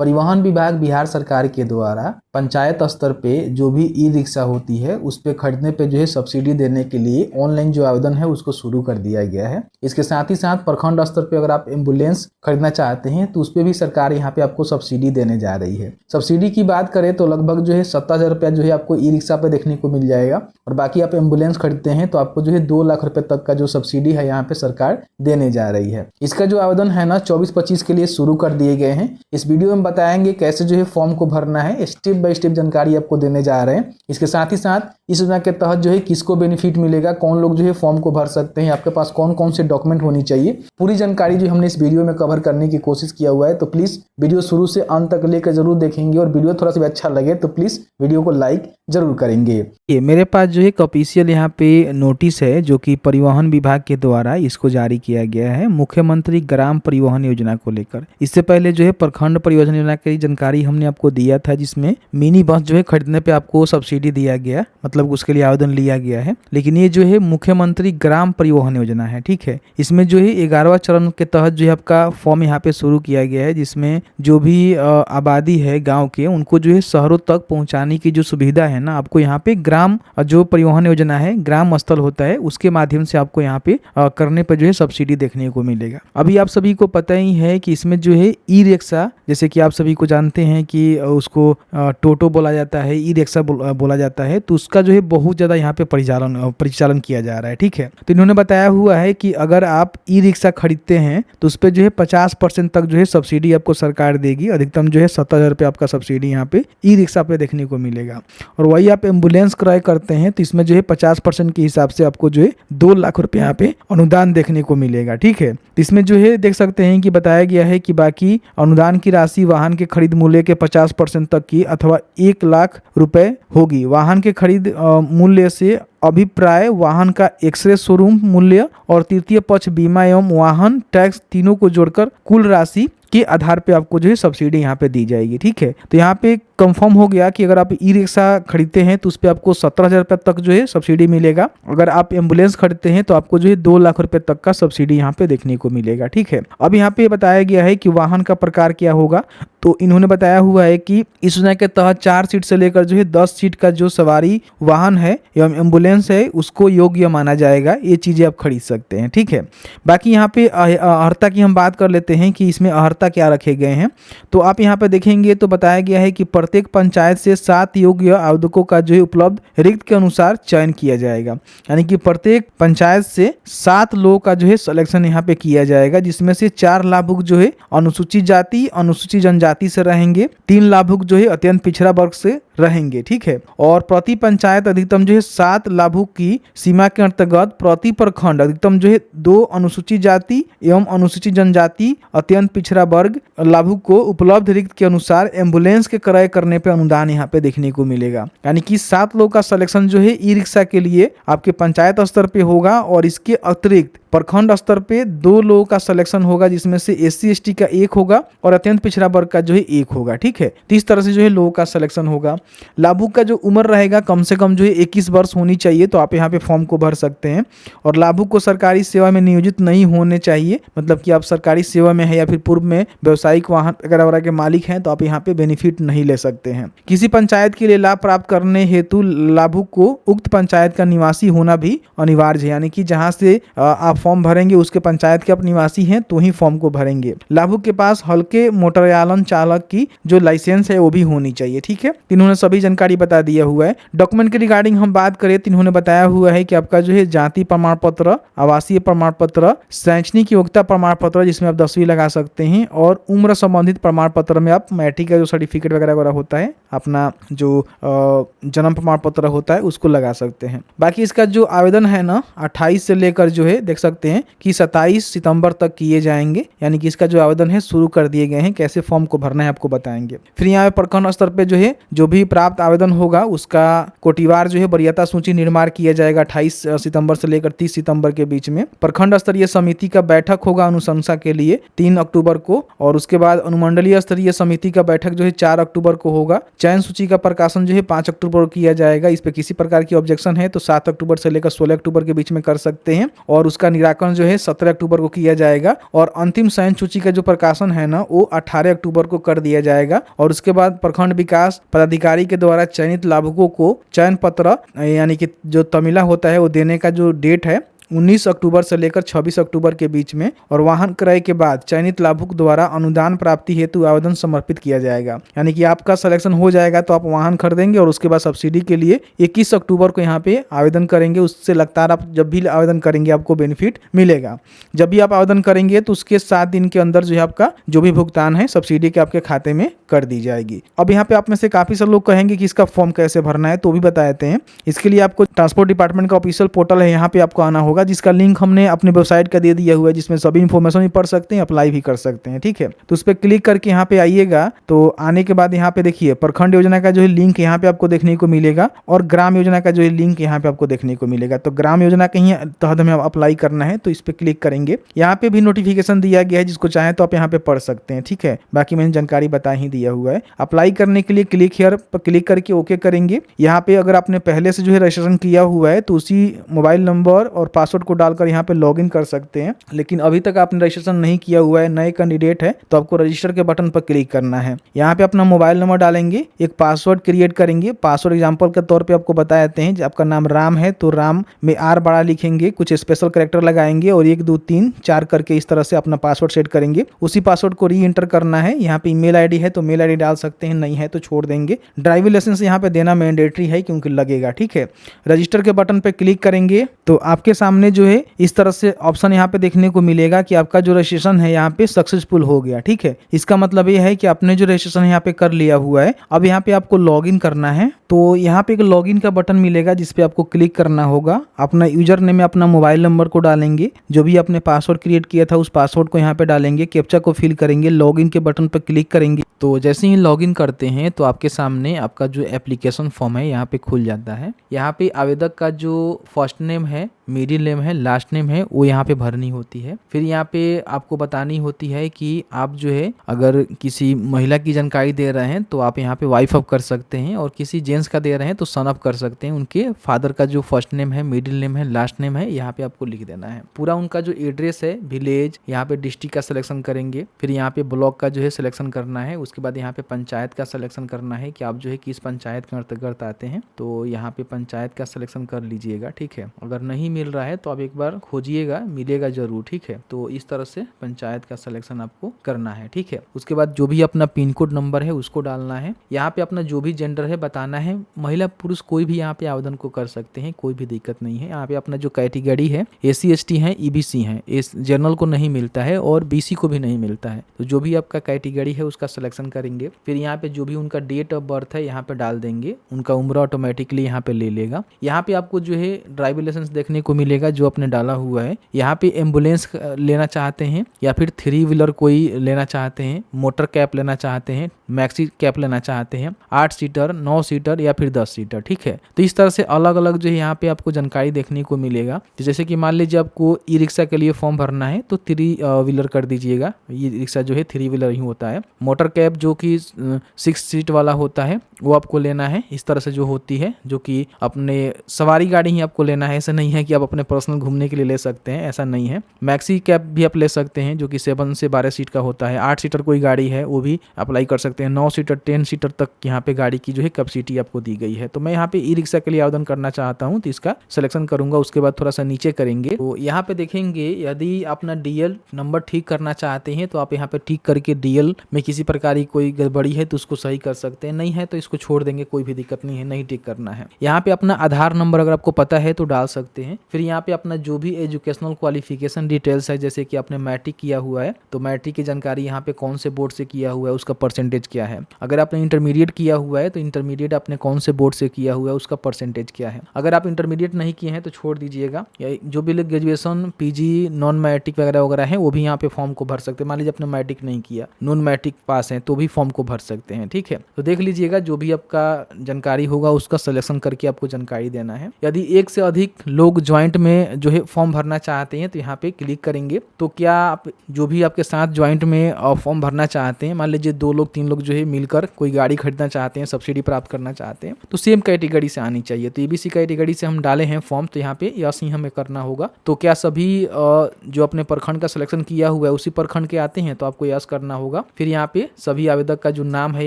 परिवहन विभाग बिहार सरकार के द्वारा पंचायत स्तर पे जो भी ई रिक्शा होती है उस पे खरीदने पे जो है सब्सिडी देने के लिए ऑनलाइन जो आवेदन है उसको शुरू कर दिया गया है। इसके साथ ही साथ प्रखंड स्तर पे अगर आप एम्बुलेंस खरीदना चाहते हैं तो उस पे भी सरकार यहाँ पे आपको सब्सिडी देने जा रही है। सब्सिडी की बात करें तो लगभग जो है 70,000 रुपया जो है आपको ई रिक्शा पे देखने को मिल जाएगा, और बाकी आप एम्बुलेंस खरीदते हैं तो आपको जो है 2 लाख रुपए तक का जो सब्सिडी है यहाँ पे सरकार देने जा रही है। इसका जो आवेदन है ना 24-25 के लिए शुरू कर दिए गए हैं। इस वीडियो में बताएंगे कैसे जो है फॉर्म को भरना है, स्टेप बाय स्टेप जानकारी आपको देने जा रहे हैं। इसके साथ ही साथ इस योजना के तहत जो है किसको बेनिफिट मिलेगा, कौन लोग जो है फॉर्म को भर सकते हैं, आपके पास कौन कौन से डॉक्यूमेंट होनी चाहिए, पूरी जानकारी जो हमने इस वीडियो में कवर करने की कोशिश किया हुआ है। तो प्लीज वीडियो शुरू से अंत तक लेकर जरूर देखेंगे, और वीडियो थोड़ा सा भी अच्छा लगे तो प्लीज वीडियो को लाइक जरूर करेंगे। ये मेरे पास जो है ऑफिशियल यहाँ पे नोटिस है जो कि परिवहन विभाग के द्वारा इसको जारी किया गया है मुख्यमंत्री ग्राम परिवहन योजना को लेकर। इससे पहले जो है प्रखंड परिवहन योजना की जानकारी हमने आपको दिया था, जिसमें मिनी बस जो है खरीदने पे आपको सब्सिडी दिया गया, मतलब उसके लिए आवेदन लिया गया है। लेकिन ये जो है मुख्यमंत्री ग्राम परिवहन योजना है, ठीक है। इसमें जो है 11वां चरण के तहत जो है आपका फॉर्म यहाँ पे शुरू किया गया है, जिसमें जो भी आबादी है गाँव के उनको जो है शहरों तक पहुँचाने की जो सुविधा है ना, आपको यहाँ पे ग्राम जो परिवहन योजना है ग्राम स्थल होता है उसके माध्यम से आपको यहाँ पे करने पर जो है सब्सिडी देखने को मिलेगा। अभी आप सभी को पता ही है कि इसमें जो है ई रिक्शा, जैसे कि आप सभी को जानते हैं कि उसको टोटो बोला जाता है, ई रिक्शा बोला जाता है, तो उसका जो है बहुत ज्यादा यहाँ पे परिचालन किया जा रहा है, ठीक है। तो इन्होंने बताया हुआ है कि अगर आप ई रिक्शा खरीदते हैं तो उस पर जो है 50% तक जो है सब्सिडी आपको सरकार देगी। अधिकतम जो है 70,000 रुपये आपका सब्सिडी यहाँ पे ई रिक्शा पे देखने को मिलेगा। और वही आप एम्बुलेंस क्रय करते हैं तो इसमें जो है 50% के हिसाब से आपको जो है 2 लाख रुपए यहाँ पे अनुदान देखने को मिलेगा, ठीक है। तो इसमें जो है देख सकते हैं कि बताया गया है कि बाकी अनुदान की राशि वाहन के खरीद मूल्य के 50% तक की अथवा 1 लाख रुपए होगी। वाहन के खरीद मूल्य से अभिप्राय वाहन का एक्सरे शोरूम मूल्य और तृतीय पक्ष बीमा एवं वाहन टैक्स तीनों को जोड़कर कुल राशि के आधार पे आपको जो है सब्सिडी यहाँ पे दी जाएगी, ठीक है। तो यहाँ पे कंफर्म हो गया कि अगर आप ई रिक्शा खरीदते हैं तो उस पर आपको 17,000 रुपये तक जो है सब्सिडी मिलेगा। अगर आप एम्बुलेंस खरीदते हैं तो आपको जो है 2 लाख रुपए तक का सब्सिडी यहाँ पे देखने को मिलेगा, ठीक है। अब यहाँ पे बताया गया है कि वाहन का प्रकार क्या होगा, तो इन्होंने बताया हुआ है कि इस योजना के तहत 4 सीट से लेकर जो है 10 सीट का जो सवारी वाहन है एवं एम्बुलेंस है उसको योग्य माना जाएगा। ये चीजें आप खरीद सकते हैं, ठीक है। बाकी यहाँ पे अर्हता की हम बात कर लेते हैं कि इसमें अर्हता क्या रखे गए हैं। तो आप यहाँ पे देखेंगे तो बताया गया है कि प्रत्येक पंचायत से 7 योग्य आवेदकों का जो है उपलब्ध रिक्त के अनुसार चयन किया जाएगा। यानी कि प्रत्येक पंचायत से 7 लोगों का जो है सिलेक्शन यहाँ पे किया जाएगा, जिसमें से 4 लाभुक जो है अनुसूचित जाति अनुसूचित जनजाति से रहेंगे, 3 लाभुक जो है अत्यंत पिछड़ा वर्ग से रहेंगे, ठीक है। और प्रति पंचायत अधिकतम जो है 7 लाभुक की सीमा के अंतर्गत प्रति प्रखंड अधिकतम जो है 2 अनुसूचित जाति एवं अनुसूचित जनजाति अत्यंत पिछड़ा वर्ग लाभुक को उपलब्ध रिक्त के अनुसार एम्बुलेंस के क्रय करने पे अनुदान यहाँ पे देखने को मिलेगा। यानी कि 7 लोगों का सिलेक्शन जो है ई रिक्शा के लिए आपके पंचायत स्तर पे होगा, और इसके अतिरिक्त प्रखंड स्तर पे 2 लोगों का सिलेक्शन होगा, जिसमें से SC ST का 1 होगा और अत्यंत पिछड़ा वर्ग का जो है 1 होगा, ठीक है। तो इस तरह से जो है लोगों का सिलेक्शन होगा। लाभुक का जो उम्र रहेगा कम से कम जो है 21 वर्ष होनी चाहिए, तो आप यहाँ पे फॉर्म को भर सकते हैं। और लाभुक को सरकारी सेवा में नियोजित नहीं होने चाहिए, मतलब कि आप सरकारी सेवा में है या फिर पूर्व में व्यावसायिक वाहन वगैरह के मालिक हैं तो आप यहाँ पे बेनिफिट नहीं ले सकते हैं। किसी पंचायत के लिए लाभ प्राप्त करने हेतु लाभुक को उक्त पंचायत का निवासी होना भी अनिवार्य है। यानी कि जहाँ से आप फॉर्म भरेंगे उसके पंचायत के आप निवासी हैं तो ही फॉर्म को भरेंगे। लाभुक के पास हल्के मोटरयान चालक की जो लाइसेंस है वो भी होनी चाहिए, ठीक है। इन्होंने सभी जानकारी बता दिया हुआ है। डॉक्यूमेंट के रिगार्डिंग हम बात करें तो इन्होंने बताया हुआ है कि आपका जो है जाति प्रमाण पत्र, आवासीय प्रमाण पत्र, शैक्षणिक योग्यता प्रमाण पत्र जिसमें आप 10वीं लगा सकते हैं, और उम्र संबंधित प्रमाण पत्र में आप मैट्रिक का जो सर्टिफिकेट वगैरह होता है, अपना जो जन्म प्रमाण पत्र होता है उसको लगा सकते हैं। बाकी इसका जो आवेदन है ना 28 से लेकर जो है देख सकते हैं कि 27 सितंबर तक किए जाएंगे। यानी कि इसका जो आवेदन है शुरू कर दिए गए हैं। कैसे फॉर्म को भरना है आपको बताएंगे। फिर यहाँ पे प्रखंड स्तर पे जो है जो भी प्राप्त आवेदन होगा उसका कोटिवार जो है वरीयता सूची निर्माण किया जाएगा 28 सितंबर से लेकर 30 सितंबर के बीच में। प्रखंड स्तरीय समिति का बैठक होगा अनुशंसा के लिए 3 अक्टूबर को, और उसके बाद अनुमंडलीय स्तरीय समिति का बैठक जो है 4 अक्टूबर को होगा। चयन सूची का प्रकाशन जो है 5 अक्टूबर को किया जाएगा। इस पे किसी प्रकार की ऑब्जेक्शन है तो 7 अक्टूबर से लेकर 16 अक्टूबर के बीच में कर सकते हैं और उसका निराकरण जो है 17 अक्टूबर को किया जाएगा और अंतिम चयन सूची का जो प्रकाशन है ना वो 18 अक्टूबर को कर दिया जाएगा और उसके बाद प्रखंड विकास पदाधिकारी के द्वारा चयनित लाभुकों को चयन पत्र यानी कि जो तमिला होता है वो देने का जो डेट है 19 अक्टूबर से लेकर 26 अक्टूबर के बीच में और वाहन क्रय के बाद चयनित लाभुक द्वारा अनुदान प्राप्ति हेतु आवेदन समर्पित किया जाएगा। यानी कि आपका सिलेक्शन हो जाएगा तो आप वाहन खरीदेंगे और उसके बाद सब्सिडी के लिए 21 अक्टूबर को यहाँ पे आवेदन करेंगे। उससे लगातार आप जब भी आवेदन करेंगे आपको बेनिफिट मिलेगा। जब भी आप आवेदन करेंगे तो उसके 7 दिन के अंदर जो है आपका जो भी भुगतान है सब्सिडी के आपके खाते में कर दी जाएगी। अब यहाँ पे आप में से काफी सारे लोग कहेंगे कि इसका फॉर्म कैसे भरना है, तो भी बता देते हैं। इसके लिए आपको ट्रांसपोर्ट डिपार्टमेंट का ऑफिशियल पोर्टल है, यहाँ पे आपको आना होगा, जिसका लिंक हमने अपने वेबसाइट का दे दिया हुआ है, जिसमें सभी इन्फॉर्मेशन भी पढ़ सकते हैं, अप्लाई भी कर सकते हैं। ठीक है, तो उस पर क्लिक करके यहाँ पे आइएगा। तो आने के बाद यहाँ पे देखिए प्रखंड योजना का जो है लिंक यहाँ पे आपको देखने को मिलेगा और ग्राम योजना का जो है लिंक यहाँ पे आपको देखने को मिलेगा। तो ग्राम योजना के ही तहत हमें अप्लाई करना है, तो इस पर क्लिक करेंगे। यहाँ पे भी नोटिफिकेशन दिया गया है, जिसको चाहे तो आप यहाँ पे पढ़ सकते हैं। ठीक है, बाकी मैंने जानकारी बता ही दिया हुआ है। अप्लाई करने के लिए क्लिक हियर पर क्लिक करके ओके करेंगे। यहाँ पे अगर आपने पहले से जो है रजिस्ट्रेशन किया हुआ है तो उसी मोबाइल नंबर और पासवर्ड को डालकर यहाँ पे लॉगिन कर सकते हैं। लेकिन अभी तक आपने रजिस्ट्रेशन नहीं किया हुआ है, नए कैंडिडेट है, तो आपको रजिस्टर के बटन पर क्लिक करना है। यहाँ पे अपना मोबाइल नंबर डालेंगे, एक पासवर्ड क्रिएट करेंगे। पासवर्ड एग्जाम्पल के तौर पर आपको बता देते हैं, आपका नाम राम है तो राम में R बड़ा लिखेंगे, कुछ स्पेशल कैरेक्टर लगाएंगे और 1 2 3 4 करके इस तरह से अपना पासवर्ड सेट करेंगे। उसी पासवर्ड को री एंटर करना है। यहाँ पे ईमेल आईडी है तो मेल आईडी डाल सकते हैं, नहीं है तो छोड़ देंगे। ड्राइविंग लाइसेंस यहाँ पे देना मैंडेटरी है क्योंकि लगेगा। ठीक है, रजिस्टर के बटन पे क्लिक करेंगे तो आपके सामने जो है इस तरह से ऑप्शन यहाँ पे देखने को मिलेगा कि आपका जो रजिस्ट्रेशन है यहाँ पे सक्सेसफुल हो गया। ठीक है, इसका मतलब ये है कि आपने जो रजिस्ट्रेशन यहाँ पे कर लिया हुआ है। अब यहाँ पे आपको लॉगिन करना है, तो यहाँ पे एक लॉगिन का बटन मिलेगा जिसपे आपको क्लिक करना होगा। अपना यूजर नेम में अपना मोबाइल नंबर को डालेंगे, जो भी आपने पासवर्ड क्रिएट किया था उस पासवर्ड को यहाँ पे डालेंगे, कैप्चा को फिल करेंगे, लॉगिन के बटन पर क्लिक करेंगे। तो जैसे ही लॉगिन करते हैं तो आपके सामने आपका जो एप्लीकेशन फॉर्म है यहाँ पे खुल जाता है। यहाँ पे आवेदक का जो फर्स्ट नेम है, मिडिल नेम है, लास्ट नेम है, वो यहाँ पे भरनी होती है। फिर यहाँ पे आपको बतानी होती है कि आप जो है अगर किसी महिला की जानकारी दे रहे हैं तो आप यहाँ पे वाइफ अप कर सकते हैं और किसी जेंट्स का दे रहे हैं तो सन अप कर सकते हैं। उनके फादर का जो फर्स्ट नेम है, मिडिल नेम है, लास्ट नेम है, यहाँ पे आपको लिख देना है। पूरा उनका जो एड्रेस है, विलेज, यहाँ पे डिस्ट्रिक्ट का सिलेक्शन करेंगे। फिर यहाँ पे ब्लॉक का जो है सिलेक्शन करना है। उसके बाद यहाँ पे पंचायत का सिलेक्शन करना है कि आप जो है किस पंचायत के अंतर्गत आते हैं, तो यहाँ पे पंचायत का सिलेक्शन कर लीजिएगा। ठीक है, अगर नहीं मिल रहा है तो आप एक बार खोजिएगा, मिलेगा जरूर। ठीक है, तो इस तरह से पंचायत का सिलेक्शन आपको करना है। ठीक है, उसके बाद जो भी अपना पिन कोड नंबर है उसको डालना है। यहाँ पे अपना जो भी जेंडर है बताना है, महिला पुरुष कोई भी यहाँ पे आवेदन को कर सकते हैं, कोई भी दिक्कत नहीं है। यहाँ पे अपना जो कैटेगरी है, SC ST है, EBC है, इस जनरल को नहीं मिलता है और BC को भी नहीं मिलता है। तो जो भी आपका कैटेगरी है उसका सिलेक्शन करेंगे। फिर यहाँ पे जो भी उनका डेट ऑफ बर्थ है यहाँ पे डाल देंगे, उनका उम्र ऑटोमेटिकली यहाँ पे ले लेगा। यहाँ पे आपको जो है ड्राइविंग लाइसेंस देखने को मिलेगा जो आपने डाला हुआ है। यहाँ पे एम्बुलेंस लेना चाहते हैं या फिर 3 व्हीलर कोई लेना चाहते हैं, मोटर कैप लेना चाहते हैं, मैक्सी कैप लेना चाहते हैं, 8 सीटर, 9 सीटर या फिर 10 सीटर। ठीक है, तो इस तरह से अलग अलग जो है यहाँ पे आपको जानकारी देखने को मिलेगा। तो जैसे कि मान लीजिए आपको ई रिक्शा के लिए फॉर्म भरना है तो 3 व्हीलर कर दीजिएगा। ई रिक्शा जो है 3 व्हीलर ही होता है। मोटर कैब जो कि 6 सीट वाला होता है वो आपको लेना है। इस तरह से जो होती है, जो कि अपने सवारी गाड़ी ही आपको लेना है। ऐसा नहीं है कि आप अपने पर्सनल घूमने के लिए ले सकते हैं, ऐसा नहीं है। मैक्सी कैब भी आप ले सकते हैं जो कि 7 से 12 सीट का होता है। 8 सीटर कोई गाड़ी है वो भी अप्लाई कर सकते हैं। 9 सीटर, 10 सीटर तक यहाँ पे गाड़ी की जो है कैपेसिटी आपको दी गई है। तो मैं यहाँ पे ई रिक्शा के लिए आवेदन करना चाहता हूँ तो इसका सिलेक्शन करूंगा। उसके बाद थोड़ा सा नीचे करेंगे तो यहाँ पे देखेंगे यदि अपना DL नंबर ठीक करना चाहते हैं तो आप यहाँ पे ठीक करके DL में किसी प्रकार की कोई गड़बड़ी है तो उसको सही कर सकते हैं, नहीं है तो इसको छोड़ देंगे, कोई भी दिक्कत नहीं है, नहीं ठीक करना है। यहाँ पे अपना आधार नंबर अगर आपको पता है तो डाल सकते हैं। फिर यहाँ पे अपना जो भी एजुकेशनल क्वालिफिकेशन डिटेल्स है, जैसे कि आपने मैट्रिक किया हुआ है तो मैट्रिक की जानकारी यहाँ पे कौन से बोर्ड से किया हुआ है, उसका परसेंटेज क्या है। अगर आपने इंटरमीडिएट किया हुआ है तो इंटरमीडिएट आपने कौन से बोर्ड से किया हुआ है, उसका परसेंटेज क्या है। अगर आप इंटरमीडिएट नहीं किए हैं तो छोड़ दीजिएगा। जो भी लोग ग्रेजुएशन, PG, नॉन मैट्रिक वगैरह वगैरह है वो भी यहाँ पे फॉर्म को भर सकते हैं। मान लीजिए आपने मैट्रिक नहीं किया, नॉन मैट्रिक पास है तो भी फॉर्म को भर सकते हैं। ठीक है, तो देख लीजिएगा जो भी आपका जानकारी होगा उसका सिलेक्शन करके आपको जानकारी देना है। यदि एक से अधिक लोग ज्वाइंट में जो है फॉर्म भरना चाहते हैं तो यहाँ पे क्लिक करेंगे। तो क्या आप जो भी आपके साथ ज्वाइंट में फॉर्म भरना चाहते हैं, मान लीजिए 2 लोग 3 लोग जो है मिलकर कोई गाड़ी खरीदना चाहते हैं, सब्सिडी प्राप्त करना चाहते हैं, तो सेम कैटेगरी से आनी चाहिए। तो एबीसी कैटेगरी से हम डाले हैं फॉर्म, तो यहाँ पे यस ही हमें करना होगा। तो क्या सभी जो अपने प्रखंड का सिलेक्शन किया हुआ है उसी प्रखंड के आते हैं, तो आपको यस करना होगा। फिर यहाँ पे सभी आवेदक का जो नाम है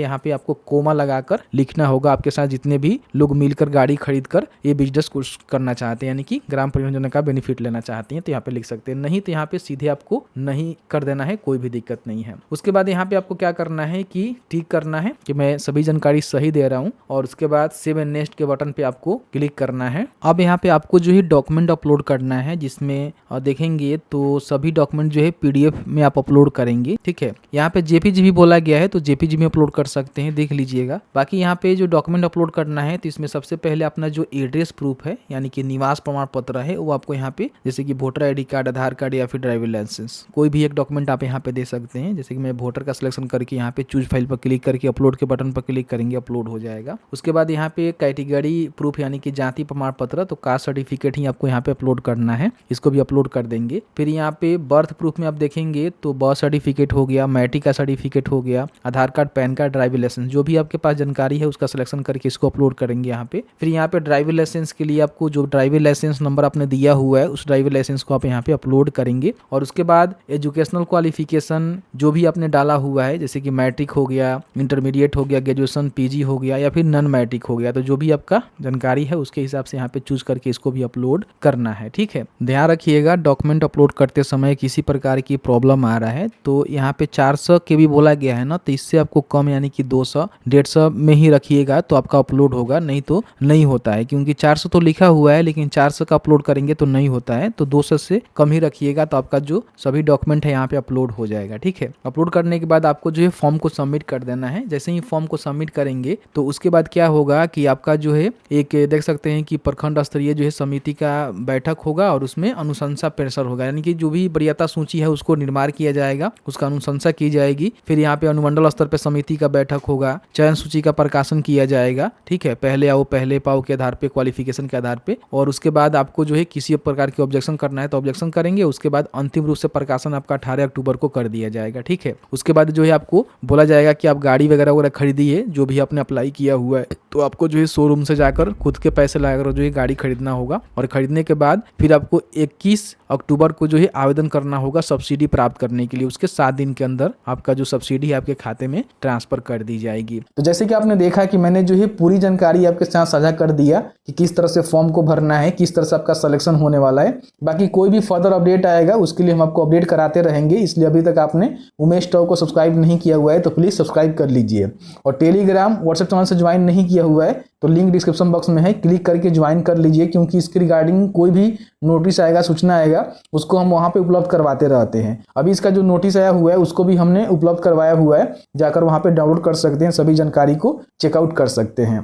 यहाँ पे आपको कोमा लगाकर लिखना होगा। आपके साथ जितने भी लोग मिलकर गाड़ी खरीद कर ये बिजनेस कुछ करना चाहते हैं, यानी कि ग्राम परिवहन योजना का बेनिफिट लेना चाहते हैं, तो यहाँ पे लिख सकते हैं। नहीं तो यहाँ पे सीधे आपको नहीं कर देना है, कोई भी दिक्कत नहीं है। उसके बाद यहाँ पे आपको क्या करना है कि टिक करना है कि मैं सभी जानकारी सही दे रहा हूँ, और उसके बाद सेव एंड नेक्स्ट के बटन पे आपको क्लिक करना है। अब यहाँ पे आपको जो है डॉक्यूमेंट अपलोड करना है, जिसमें देखेंगे तो सभी डॉक्यूमेंट जो है पीडीएफ में आप अपलोड करेंगे। ठीक है, यहाँ पे जेपीजी भी बोला गया है तो जेपीजी में अपलोड कर सकते हैं, देख लीजिएगा। बाकी यहाँ पे जो डॉक्यूमेंट अपलोड करना है तो इसमें सबसे पहले अपना जो एड्रेस प्रूफ है यानी कि निवास प्रमाण पत्र है वो आपको यहाँ पे, जैसे कि वोटर आईडी कार्ड, आधार कार्ड या फिर ड्राइविंग लाइसेंस, कोई भी एक डॉक्यूमेंट आप यहाँ पे दे सकते हैं। जैसे कि मैं वोटर का सिलेक्शन करके यहाँ पे चूज फाइल पर क्लिक करके अपलोड के बटन पर क्लिक करेंगे, अपलोड हो जाएगा। उसके बाद यहाँ पे कैटेगरी प्रूफ यानी कि जाति प्रमाण पत्र, तो कास्ट सर्टिफिकेट ही आपको यहाँ पे अपलोड करना है, इसको भी अपलोड कर देंगे। फिर यहाँ पे बर्थ प्रूफ में आप देखेंगे तो बर्थ सर्टिफिकेट हो गया, मैट्रिक का सर्टिफिकेट हो गया, Aadhaar card, PAN card, driving licence, जो भी आपके पास जानकारी है उसका सिलेक्शन करके इसको अपलोड करेंगे यहाँ पे। फिर यहाँ पे ड्राइविंग लाइसेंस के लिए आपको जो ड्राइविंग लाइसेंस नंबर आपने दिया हुआ है उस ड्राइविंग लाइसेंस को आप यहाँ पे अपलोड करेंगे। और उसके बाद एजुकेशनल क्वालिफिकेशन जो भी आपने डाला हुआ है, जैसे कि मैट्रिक हो गया, इंटरमीडिएट हो गया, ग्रेजुएशन, पीजी हो गया या फिर नॉन मैट्रिक हो गया, तो जो भी आपका जानकारी है उसके हिसाब से यहाँ पे चूज करके इसको भी अपलोड करना है। ठीक है, ध्यान रखिएगा डॉक्यूमेंट अपलोड करते समय किसी प्रकार की प्रॉब्लम आ रहा है तो यहाँ पे 400 के भी बोला गया है ना, तो इससे आपको कम यानी कि 200 150 में ही रखिएगा तो आपका अपलोड होगा, नहीं तो नहीं होता है। क्योंकि 400 तो लिखा हुआ है लेकिन 400 का अपलोड करेंगे तो नहीं होता है, तो 200 से कम ही रखिएगा तो आपका जो सभी डॉक्यूमेंट है यहाँ पे अपलोड हो जाएगा। ठीक है, अपलोड करने के बाद आपको जो है फॉर्म को सबमिट कर देना है। जैसे ही फॉर्म को सबमिट करेंगे तो उसके बाद क्या होगा कि आपका जो है एक देख सकते हैं कि प्रखंड स्तरीय जो है समिति का बैठक होगा और उसमें अनुशंसा प्रेशर होगा, यानी कि जो भी वरीयता सूची है उसको निर्माण किया जाएगा, उसका अनुशंसा की जाएगी। फिर यहाँ पे अनुमंडल स्तर पे समिति का बैठक होगा, चयन सूची का प्रकाशन किया जाएगा। ठीक है, पहले आओ पहले पाओ के आधार पे, क्वालिफिकेशन के आधार पे, और उसके बाद आपको जो है किसी प्रकार की ऑब्जेक्शन करना है तो ऑब्जेक्शन करेंगे। उसके बाद अंतिम रूप से प्रकाशन आपका 18 अक्टूबर को कर दिया जाएगा। ठीक है, उसके बाद जो है आपको बोला जाएगा कि आप गाड़ी वगैरह खरीदिए जो भी आपने अप्लाई किया हुआ है, तो आपको जो है शोरूम से जाकर खुद के पैसे लगाकर जो है गाड़ी खरीदना होगा। और खरीदने के बाद फिर आपको 21 अक्टूबर को जो है आवेदन करना होगा सब्सिडी प्राप्त करने के लिए। उसके 7 दिन के अंदर आपका जो सब्सिडी है आपके खाते में ट्रांसफर कर दी जाएगी। तो जैसे कि आपने देखा कि मैंने जो है पूरी जानकारी आपके साथ साझा कर दिया कि किस तरह से फॉर्म को भरना है, किस तरह से आपका सिलेक्शन होने वाला है। बाकी कोई भी फर्दर अपडेट आएगा उसके लिए हम आपको अपडेट कराते रहेंगे, इसलिए अभी तक आपने उमेश टॉक को सब्सक्राइब नहीं किया हुआ है तो प्लीज सब्सक्राइब कर लीजिए। और टेलीग्राम व्हाट्सएप चैनल से ज्वाइन नहीं किया हुआ है तो लिंक डिस्क्रिप्शन बॉक्स में है, क्लिक करके ज्वाइन कर लीजिए, क्योंकि इसके रिगार्डिंग कोई भी नोटिस आएगा, सूचना आएगा, उसको हम वहां पे उपलब्ध करवाते रहते हैं। अभी इसका जो नोटिस आया हुआ है उसको भी हमने उपलब्ध करवाया हुआ है, जाकर वहां पे डाउनलोड कर सकते हैं, सभी जानकारी को चेकआउट कर सकते हैं।